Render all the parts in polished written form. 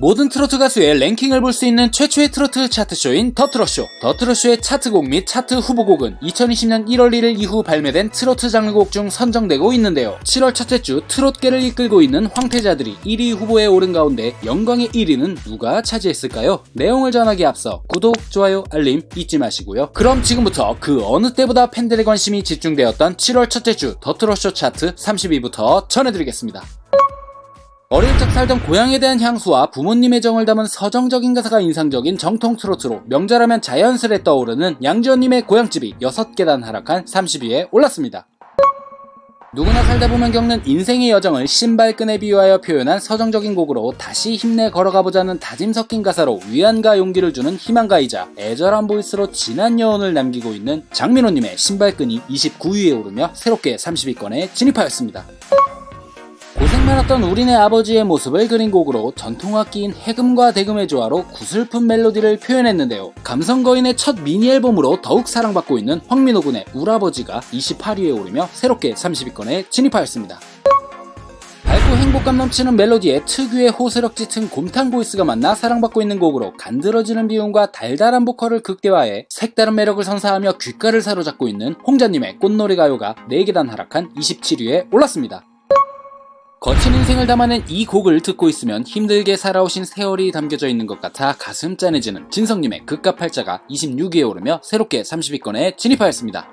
모든 트로트 가수의 랭킹을 볼 수 있는 최초의 트로트 차트쇼인 더트롯쇼. 더트롯쇼의 차트곡 및 차트 후보곡은 2020년 1월 1일 이후 발매된 트로트 장르곡 중 선정되고 있는데요. 7월 첫째 주 트롯계를 이끌고 있는 황태자들이 1위 후보에 오른 가운데 영광의 1위는 누가 차지했을까요? 내용을 전하기에 앞서 구독, 좋아요, 알림 잊지 마시고요. 그럼 지금부터 그 어느 때보다 팬들의 관심이 집중되었던 7월 첫째 주 더트롯쇼 차트 30위부터 전해드리겠습니다. 어릴 적 살던 고향에 대한 향수와 부모님의 정을 담은 서정적인 가사가 인상적인 정통 트로트로 명절하면 자연스레 떠오르는 양지원님의 고향집이 6계단 하락한 30위에 올랐습니다. 누구나 살다 보면 겪는 인생의 여정을 신발끈에 비유하여 표현한 서정적인 곡으로 다시 힘내 걸어가보자는 다짐 섞인 가사로 위안과 용기를 주는 희망가이자 애절한 보이스로 진한 여운을 남기고 있는 장민호님의 신발끈이 29위에 오르며 새롭게 30위권에 진입하였습니다. 고생 많았던 우리네 아버지의 모습을 그린 곡으로 전통악기인 해금과 대금의 조화로 구슬픈 멜로디를 표현했는데요. 감성거인의 첫 미니앨범으로 더욱 사랑받고 있는 황민호 군의 울아버지가 28위에 오르며 새롭게 30위권에 진입하였습니다. 밝고 행복감 넘치는 멜로디에 특유의 호소력 짙은 곰탕 보이스가 만나 사랑받고 있는 곡으로 간드러지는 비음과 달달한 보컬을 극대화해 색다른 매력을 선사하며 귓가를 사로잡고 있는 홍자님의 꽃놀이 가요가 4계단 하락한 27위에 올랐습니다. 거친 인생을 담아낸 이 곡을 듣고 있으면 힘들게 살아오신 세월이 담겨져 있는 것 같아 가슴 짠해지는 진성님의 극가팔자가 26위에 오르며 새롭게 30위권에 진입하였습니다.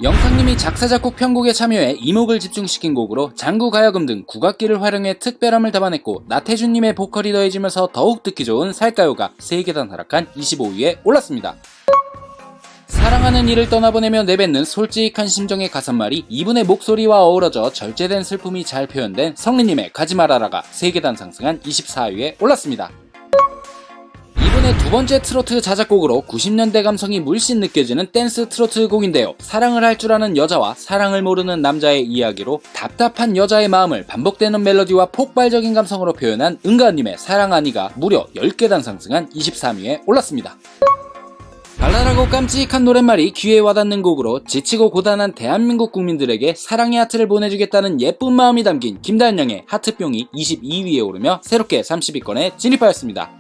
영탁님이 작사, 작곡, 편곡에 참여해 이목을 집중시킨 곡으로 장구, 가야금 등 국악기를 활용해 특별함을 담아냈고 나태주님의 보컬이 더해지면서 더욱 듣기 좋은 살가요가 3계단 하락한 25위에 올랐습니다. 사랑하는 이를 떠나보내며 내뱉는 솔직한 심정의 가사말이 이분의 목소리와 어우러져 절제된 슬픔이 잘 표현된 성리님의 가지마라라가 3계단 상승한 24위에 올랐습니다. 이분의 두 번째 트로트 자작곡으로 90년대 감성이 물씬 느껴지는 댄스 트로트 곡인데요. 사랑을 할 줄 아는 여자와 사랑을 모르는 남자의 이야기로 답답한 여자의 마음을 반복되는 멜로디와 폭발적인 감성으로 표현한 은가은님의 사랑하니가 무려 10계단 상승한 23위에 올랐습니다. 발랄하고 깜찍한 노랫말이 귀에 와닿는 곡으로 지치고 고단한 대한민국 국민들에게 사랑의 하트를 보내주겠다는 예쁜 마음이 담긴 김다현양의 하트뿅이 22위에 오르며 새롭게 30위권에 진입하였습니다.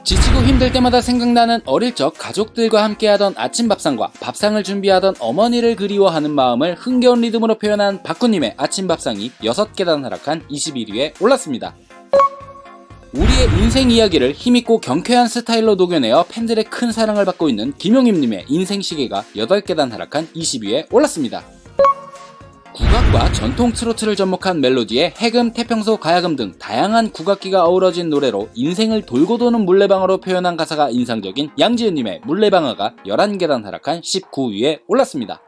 지치고 힘들 때마다 생각나는 어릴 적 가족들과 함께하던 아침 밥상과 밥상을 준비하던 어머니를 그리워하는 마음을 흥겨운 리듬으로 표현한 박구님의 아침 밥상이 6계단 하락한 21위에 올랐습니다. 우리의 인생 이야기를 힘있고 경쾌한 스타일로 녹여내어 팬들의 큰 사랑을 받고 있는 김용임님의 인생시계가 8계단 하락한 20위에 올랐습니다. 국악과 전통 트로트를 접목한 멜로디에 해금, 태평소, 가야금 등 다양한 국악기가 어우러진 노래로 인생을 돌고 도는 물레방아로 표현한 가사가 인상적인 양지은님의 물레방아가 11계단 하락한 19위에 올랐습니다.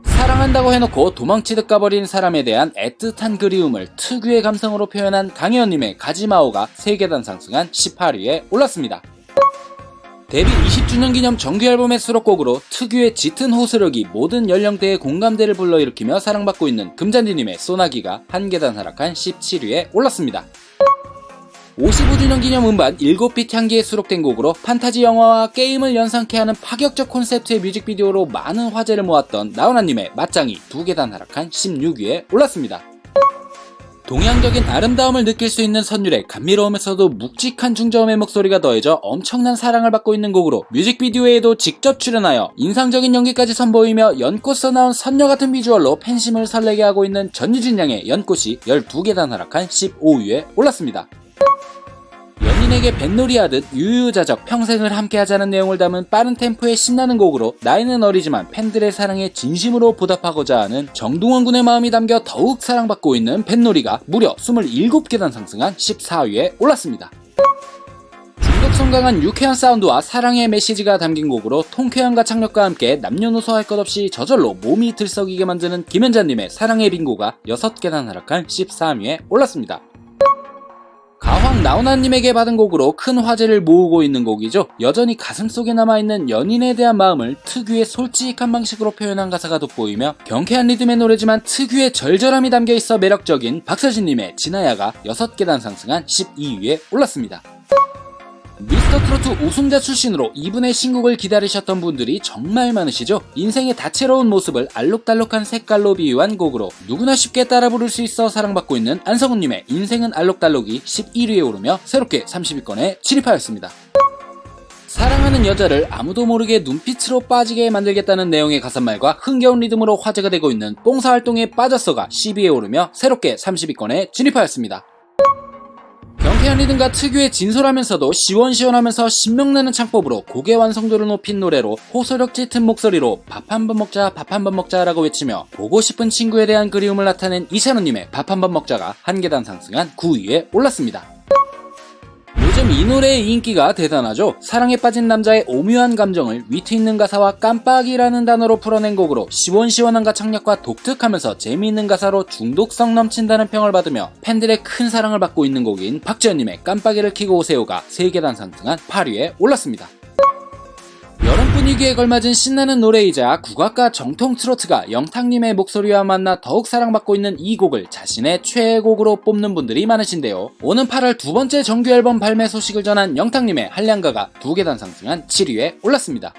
사랑한다고 해놓고 도망치듯 가버린 사람에 대한 애틋한 그리움을 특유의 감성으로 표현한 강혜원님의 가지마오가 3계단 상승한 18위에 올랐습니다. 데뷔 20주년 기념 정규앨범의 수록곡으로 특유의 짙은 호소력이 모든 연령대의 공감대를 불러일으키며 사랑받고 있는 금잔디님의 소나기가 1계단 하락한 17위에 올랐습니다. 55주년 기념 음반 7빛 향기에 수록된 곡으로 판타지 영화와 게임을 연상케 하는 파격적 콘셉트의 뮤직비디오로 많은 화제를 모았던 나훈아님의 맞짱이 2계단 하락한 16위에 올랐습니다. 동양적인 아름다움을 느낄 수 있는 선율에 감미로우면서도 묵직한 중저음의 목소리가 더해져 엄청난 사랑을 받고 있는 곡으로 뮤직비디오에도 직접 출연하여 인상적인 연기까지 선보이며 연꽃서 나온 선녀같은 비주얼로 팬심을 설레게 하고 있는 전유진 양의 연꽃이 12계단 하락한 15위에 올랐습니다. 연인에게 뱃놀이하듯 유유자적 평생을 함께하자는 내용을 담은 빠른 템포의 신나는 곡으로 나이는 어리지만 팬들의 사랑에 진심으로 보답하고자 하는 정동원 군의 마음이 담겨 더욱 사랑받고 있는 뱃놀이가 무려 27계단 상승한 14위에 올랐습니다. 중독성 강한 유쾌한 사운드와 사랑의 메시지가 담긴 곡으로 통쾌함과 착력과 함께 남녀노소 할 것 없이 저절로 몸이 들썩이게 만드는 김연자님의 사랑의 빙고가 6계단 하락한 13위에 올랐습니다. 가황 나훈아님에게 받은 곡으로 큰 화제를 모으고 있는 곡이죠. 여전히 가슴속에 남아있는 연인에 대한 마음을 특유의 솔직한 방식으로 표현한 가사가 돋보이며 경쾌한 리듬의 노래지만 특유의 절절함이 담겨있어 매력적인 박서진님의 진아야가 6계단 상승한 12위에 올랐습니다. 미스터 트로트 우승자 출신으로 이분의 신곡을 기다리셨던 분들이 정말 많으시죠? 인생의 다채로운 모습을 알록달록한 색깔로 비유한 곡으로 누구나 쉽게 따라 부를 수 있어 사랑받고 있는 안성훈님의 인생은 알록달록이 11위에 오르며 새롭게 30위권에 진입하였습니다. 사랑하는 여자를 아무도 모르게 눈빛으로 빠지게 만들겠다는 내용의 가사말과 흥겨운 리듬으로 화제가 되고 있는 뽕사 활동에 빠졌어가 10위에 오르며 새롭게 30위권에 진입하였습니다. 경쾌한 리듬과 특유의 진솔하면서도 시원시원하면서 신명나는 창법으로 곡의 완성도를 높인 노래로 호소력 짙은 목소리로 밥 한 번 먹자 밥 한 번 먹자 라고 외치며 보고 싶은 친구에 대한 그리움을 나타낸 이찬원님의 밥 한 번 먹자가 한 계단 상승한 9위에 올랐습니다. 요즘 이 노래의 인기가 대단하죠. 사랑에 빠진 남자의 오묘한 감정을 위트 있는 가사와 깜빡이라는 단어로 풀어낸 곡으로 시원시원한 가창력과 독특하면서 재미있는 가사로 중독성 넘친다는 평을 받으며 팬들의 큰 사랑을 받고 있는 곡인 박지현님의 깜빡이를 켜고 오세요가 3계단 상승한 8위에 올랐습니다. 여름 분위기에 걸맞은 신나는 노래이자 국악과 정통 트로트가 영탁님의 목소리와 만나 더욱 사랑받고 있는 이 곡을 자신의 최애곡으로 뽑는 분들이 많으신데요. 오는 8월 두 번째 정규 앨범 발매 소식을 전한 영탁님의 한량가가 2계단 상승한 7위에 올랐습니다.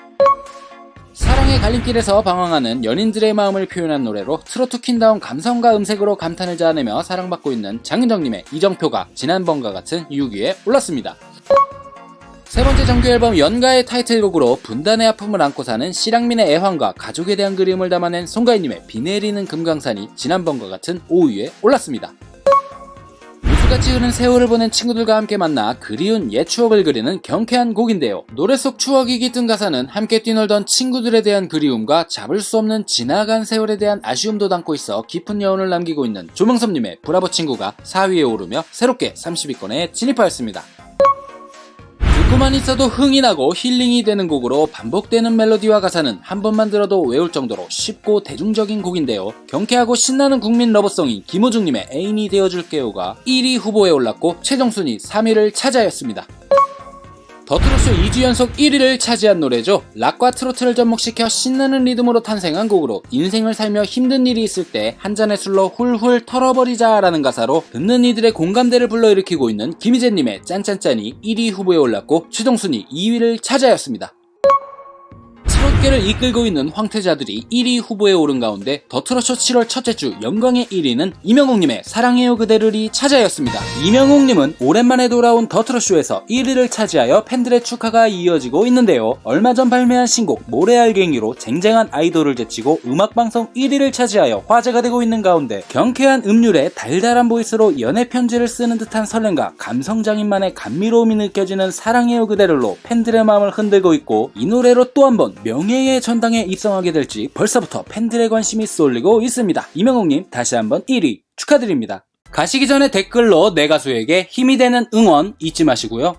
사랑의 갈림길에서 방황하는 연인들의 마음을 표현한 노래로 트로트 퀸다운 감성과 음색으로 감탄을 자아내며 사랑받고 있는 장윤정님의 이정표가 지난번과 같은 6위에 올랐습니다. 세 번째 정규 앨범 연가의 타이틀곡으로 분단의 아픔을 안고 사는 실향민의 애환과 가족에 대한 그리움을 담아낸 송가인님의 비 내리는 금강산이 지난번과 같은 5위에 올랐습니다. 우수같이 흐른 세월을 보낸 친구들과 함께 만나 그리운 옛 추억을 그리는 경쾌한 곡인데요. 노래 속 추억이 깃든 가사는 함께 뛰놀던 친구들에 대한 그리움과 잡을 수 없는 지나간 세월에 대한 아쉬움도 담고 있어 깊은 여운을 남기고 있는 조명섭님의 브라보 친구가 4위에 오르며 새롭게 30위권에 진입하였습니다. 듣고만 있어도 흥이 나고 힐링이 되는 곡으로 반복되는 멜로디와 가사는 한 번만 들어도 외울 정도로 쉽고 대중적인 곡인데요. 경쾌하고 신나는 국민 러버송인 김호중님의 애인이 되어줄게요가 1위 후보에 올랐고 최종 순위 3위를 차지하였습니다. 더트로쇼 2주 연속 1위를 차지한 노래죠. 락과 트로트를 접목시켜 신나는 리듬으로 탄생한 곡으로 인생을 살며 힘든 일이 있을 때 한 잔의 술로 훌훌 털어버리자 라는 가사로 듣는 이들의 공감대를 불러일으키고 있는 김희재님의 짠짠짠이 1위 후보에 올랐고 최종 순위 2위를 차지하였습니다. 트롯계를 이끌고 있는 황태자들이 1위 후보에 오른 가운데 더트로쇼 7월 첫째 주 영광의 1위는 이명옥님의 사랑해요 그대를이 차지하였습니다. 이명옥님은 오랜만에 돌아온 더트로쇼에서 1위를 차지하여 팬들의 축하가 이어지고 있는데요. 얼마 전 발매한 신곡 모래알갱이로 쟁쟁한 아이돌을 제치고 음악방송 1위를 차지하여 화제가 되고 있는 가운데 경쾌한 음률에 달달한 보이스로 연애 편지를 쓰는 듯한 설렘과 감성장인만의 감미로움이 느껴지는 사랑해요 그대를로 팬들의 마음을 흔들고 있고 이 노래로 또 한 번 명예의 전당에 입성하게 될지 벌써부터 팬들의 관심이 쏠리고 있습니다. 이명옥님 다시 한번 1위 축하드립니다. 가시기 전에 댓글로 내 가수에게 힘이 되는 응원 잊지 마시고요.